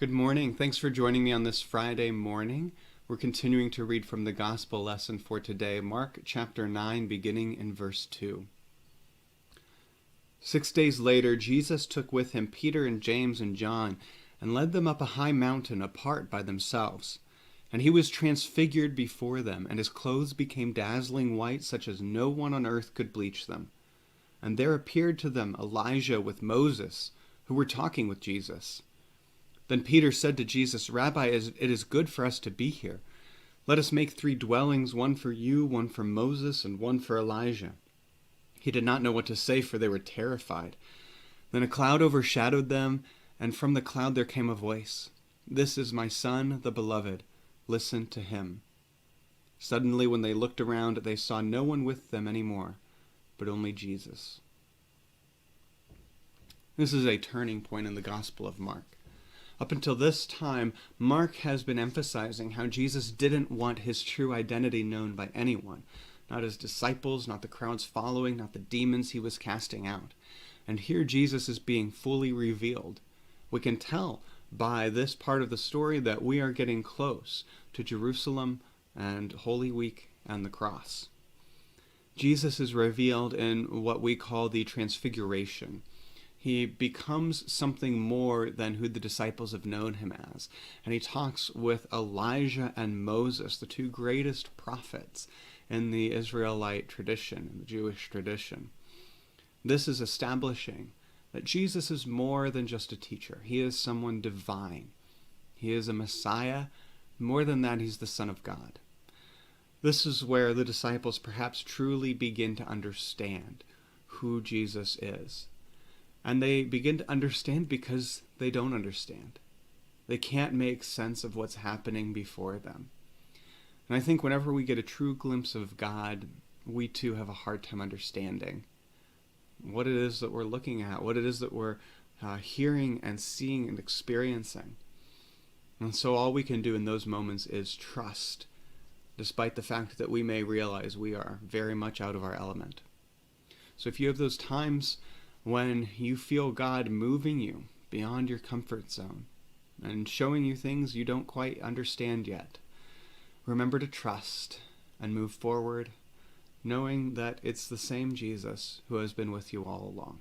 Good morning. Thanks for joining me on this Friday morning. We're continuing to read from the Gospel lesson for today, Mark chapter 9, beginning in verse 2. 6 days later, Jesus took with him Peter and James and John and led them up a high mountain apart by themselves. And he was transfigured before them, and his clothes became dazzling white, such as no one on earth could bleach them. And there appeared to them Elijah with Moses, who were talking with Jesus. Then Peter said to Jesus, "Rabbi, it is good for us to be here. Let us make 3 dwellings, one for you, one for Moses, and one for Elijah." He did not know what to say, for they were terrified. Then a cloud overshadowed them, and from the cloud there came a voice, "This is my Son, the Beloved. Listen to him." Suddenly, when they looked around, they saw no one with them anymore, but only Jesus. This is a turning point in the Gospel of Mark. Up until this time, Mark has been emphasizing how Jesus didn't want his true identity known by anyone. Not his disciples, not the crowds following, not the demons he was casting out. And here Jesus is being fully revealed. We can tell by this part of the story that we are getting close to Jerusalem and Holy Week and the cross. Jesus is revealed in what we call the Transfiguration. He becomes something more than who the disciples have known him as. And he talks with Elijah and Moses, the 2 greatest prophets in the Israelite tradition, in the Jewish tradition. This is establishing that Jesus is more than just a teacher. He is someone divine. He is a Messiah. More than that, he's the Son of God. This is where the disciples perhaps truly begin to understand who Jesus is. And they begin to understand because they don't understand. They can't make sense of what's happening before them. And I think whenever we get a true glimpse of God, we too have a hard time understanding what it is that we're looking at, what it is that we're hearing and seeing and experiencing. And so all we can do in those moments is trust, despite the fact that we may realize we are very much out of our element. So if you have those times when you feel God moving you beyond your comfort zone and showing you things you don't quite understand yet, remember to trust and move forward, knowing that it's the same Jesus who has been with you all along.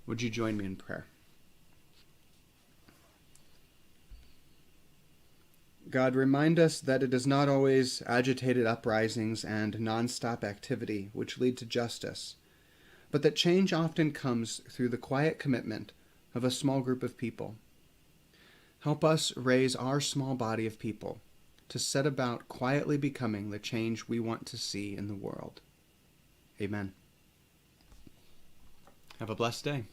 Would you join me in prayer? God, remind us that it is not always agitated uprisings and non-stop activity which lead to justice, but that change often comes through the quiet commitment of a small group of people. Help us raise our small body of people to set about quietly becoming the change we want to see in the world. Amen. Have a blessed day.